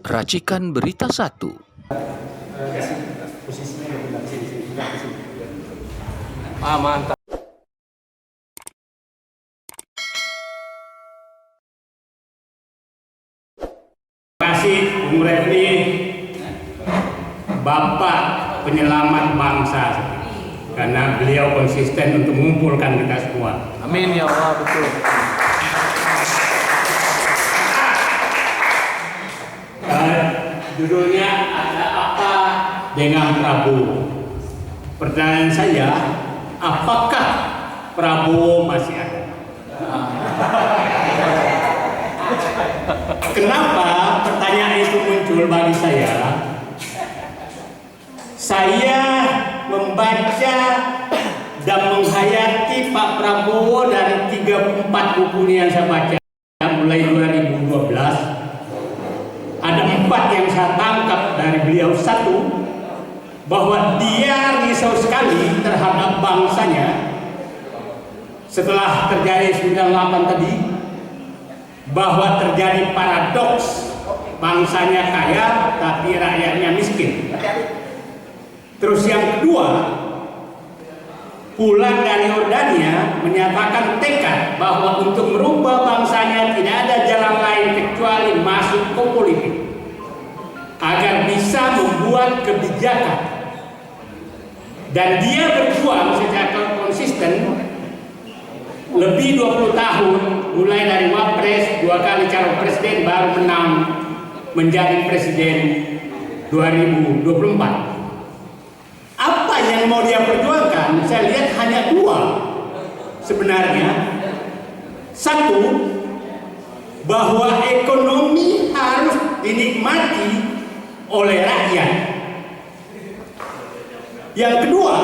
Racikan Berita 1. Posisinya di sini. Mantap. Terima kasih Bung Refli, Bapak penyelamat bangsa, karena beliau konsisten untuk mengumpulkan kita semua. Amin ya Allah, betul. Judulnya ada apa dengan Prabowo? Pertanyaan saya, apakah Prabowo masih ada? Kenapa pertanyaan itu muncul bagi saya? Saya membaca dan menghayati Pak Prabowo dari 34 buku yang saya baca mulai 2012. Ada 4 yang saya tangkap dari beliau. Satu, bahwa dia risau sekali terhadap bangsanya setelah terjadi 98 tadi, bahwa terjadi paradoks bangsanya kaya tapi rakyatnya miskin. Terus yang kedua, pulang dari Yordania menyatakan tekad bahwa untuk merubah bangsanya tidak ada jalan lain kecuali masuk ke politik agar bisa membuat kebijakan. Dan dia berjuang secara konsisten lebih 20 tahun, mulai dari Wapres, 2 kali calon presiden, baru menang menjadi presiden 2024. Apa yang mau dia perjuangkan? Saya lihat hanya 2 sebenarnya. Satu, bahwa ekonomi harus dinikmati oleh rakyat. Yang kedua,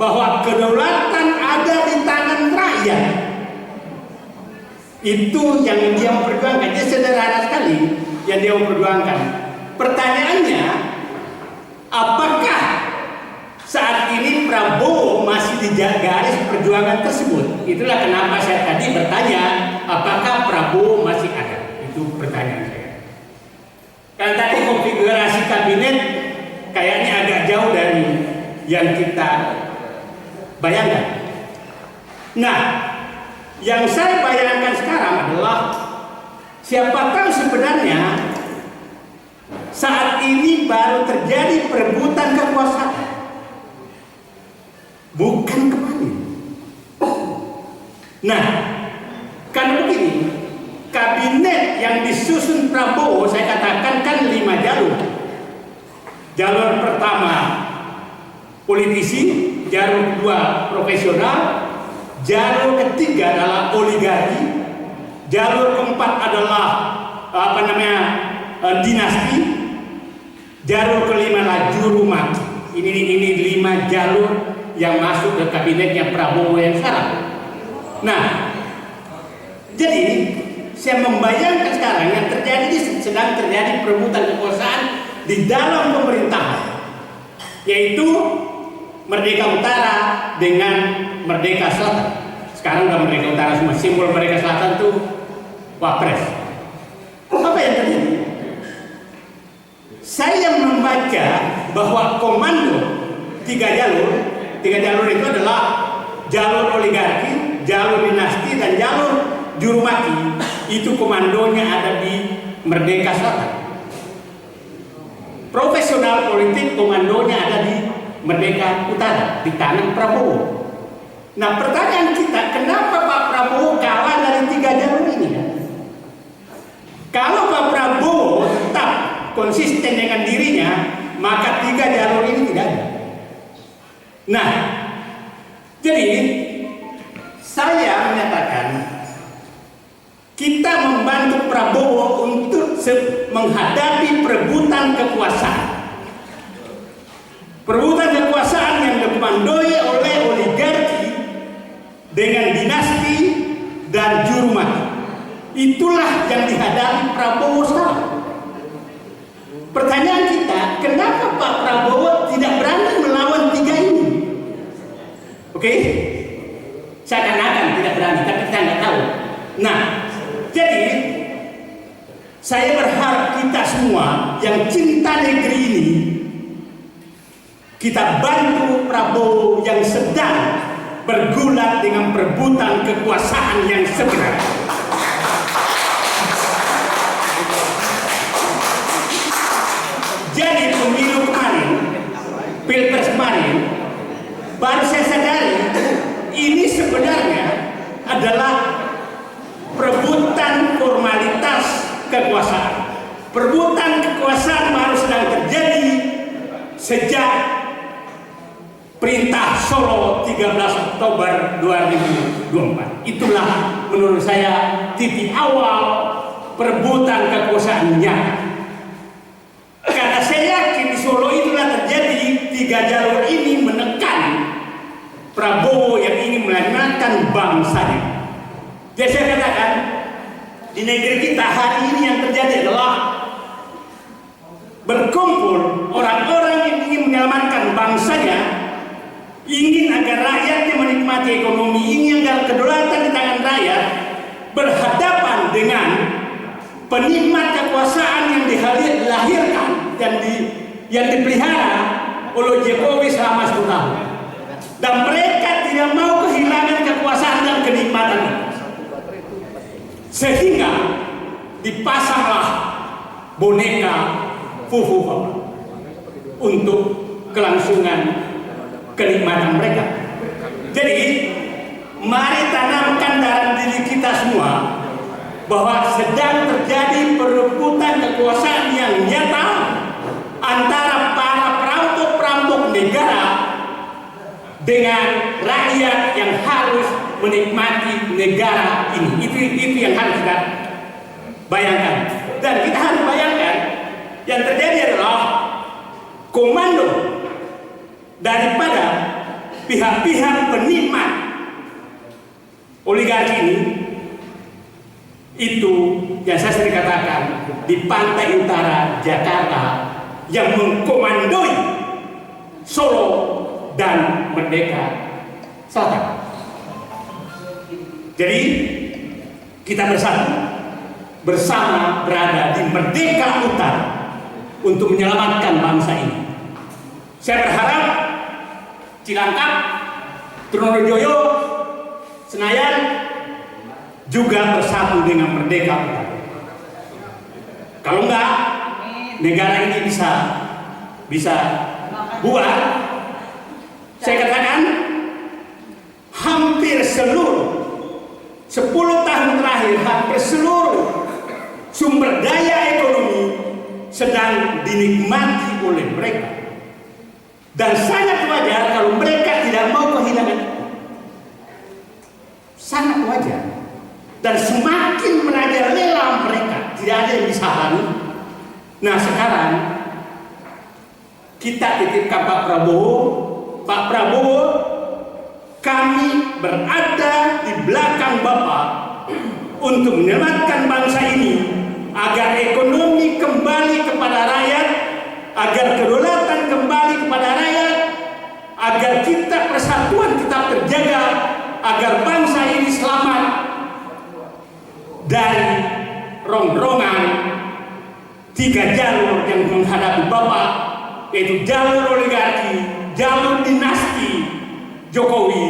bahwa kedaulatan ada di tangan rakyat. Itu yang dia memperjuangkan. Dia sederhana sekali yang dia memperjuangkan. Pertanyaannya, apakah saat ini Prabowo masih di garis perjuangan tersebut? Itulah kenapa saya tadi bertanya, apakah Prabowo masih ada? Itu pertanyaan saya. Karena tadi konfigurasi kabinet kayaknya agak jauh dari yang kita bayangkan. Nah, yang saya bayangkan sekarang adalah siapa tahu sebenarnya saat ini baru terjadi perebutan kekuasaan, bukan kemarin. Nah, karena begini, kabinet yang disusun Prabowo saya katakan kan 5 jalur. Jalur pertama politisi, jalur kedua profesional, jalur ketiga adalah oligarki, jalur keempat adalah dinasti, jalur kelima adalah juru mati. Ini 5 jalur yang masuk ke kabinetnya Prabowo yang sekarang. Nah, jadi saya membayangkan sekarang yang terjadi, sedang terjadi perebutan kekuasaan di dalam pemerintahan, yaitu Merdeka Utara dengan Merdeka Selatan. Sekarang udah Merdeka Utara semua, simbol Merdeka Selatan itu Wapres. Apa yang terjadi? Saya membaca bahwa komando 3 jalur itu adalah jalur oligarki, jalur dinasti, dan jalur juru mati. Itu komandonya ada di Merdeka Selatan. Profesional politik komandonya ada di Merdeka Utara, di tangan Prabowo. Nah, pertanyaan kita, kenapa Pak Prabowo kalah dari 3 jalur ini? Kalau Pak Prabowo tetap konsisten dengan dirinya, maka 3 jalur ini tidak ada. Nah, jadi saya menyatakan kita membantu Prabowo untuk menghadapi perebutan kekuasaan. Perebutan kekuasaan yang dikomandoi oleh oligarki dengan dinasti dan juru mati. Itulah yang dihadapi Prabowo sekarang. Pertanyaan kita, kenapa Pak Prabowo tidak berani melawan 3 ini? Oke? Seakan-akan tidak berani, tapi kita nggak tahu. Nah, jadi saya berharap berharap kita semua yang cinta negeri ini, kita bantu Prabowo yang sedang bergulat dengan perebutan kekuasaan yang sebenarnya. Jadi pemilu kemarin, pilpres kemarin, baru saya sadari ini sebenarnya adalah perebutan formalitas kekuasaan. Perebutan kekuasaan baru sedang terjadi sejak Perintah Solo 13 Oktober 2024. Itulah menurut saya titik awal perebutan kekuasaan nyata. Karena saya yakin di Solo itulah terjadi 3 jalur ini menekan Prabowo yang ingin melanjutkan bangsanya. Jadi saya katakan di negeri kita hari ini yang terjadi adalah berkumpul orang-orang yang ingin menyelamatkan bangsanya, ingin agar rakyatnya menikmati ekonomi, ingin agar kedaulatan di tangan rakyat, berhadapan dengan penikmat kekuasaan yang dilahirkan dan yang dipelihara oleh Jokowi selama 10 tahun. Dan mereka tidak mau kehilangan kekuasaan dan kenikmatan itu. Sehingga dipasanglah boneka fufu untuk kelangsungan kenikmatan mereka. Jadi mari tanamkan dalam diri kita semua bahwa sedang terjadi perebutan kekuasaan yang nyata antara para perampok-perampok negara dengan rakyat yang harus menikmati negara ini. Itu yang harus kita bayangkan. Dan kita harus bayangkan yang terjadi adalah komando daripada pihak-pihak penikmat oligarki ini, itu yang saya sering katakan di pantai utara Jakarta yang mengkomandoi Solo dan Merdeka Selatan. Jadi kita bersama berada di Merdeka Utara untuk menyelamatkan bangsa ini. Saya berharap Cilangkap, Trunojoyo, Senayan juga bersatu dengan Merdeka Utara. Kalau enggak, negara ini bisa bubar. Saya katakan hampir seluruh 10 tahun terakhir, hampir seluruh sumber daya ekonomi sedang dinikmati oleh mereka. Dan sangat wajar kalau mereka tidak mau kehilangan. Sangat wajar. Dan semakin merajalela mereka, tidak ada yang bisa haru. Nah sekarang kita titipkan Pak Prabowo. Pak Prabowo, kami berada di belakang Bapak untuk menyelamatkan bangsa ini agar ekonomi kembali kepada rakyat, agar kedaulatan kembali kepada rakyat, agar kita persatuan tetap terjaga, agar bangsa ini selamat dari rongrongan 3 jalur yang menghadapi Bapak, yaitu jalur oligarki, jalur dinasti Jokowi,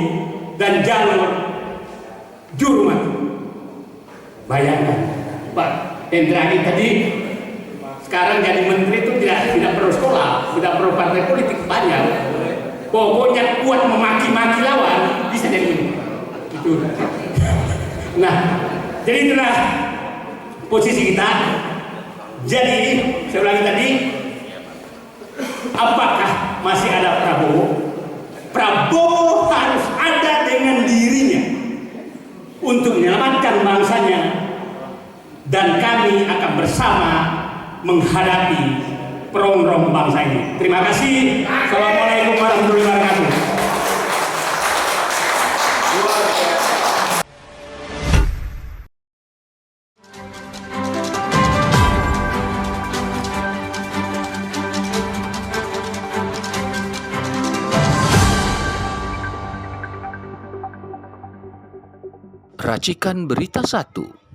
dan jalur juru mati. Bayangkan Pak Hendrani tadi sekarang jadi menteri itu tidak perlu sekolah, tidak perlu partai politik banyak. Pokoknya kuat memaki-maki lawan bisa jadi menteri. Itu. Nah, jadi itulah posisi kita. Jadi saya ulangi tadi, apakah masih ada Prabowo? Prabowo harus ada dengan dirinya untuk menyelamatkan bangsanya, dan kami akan bersama menghadapi perongrong bangsa ini. Terima kasih. Assalamualaikum warahmatullahi wabarakatuh. Racikan Berita 1.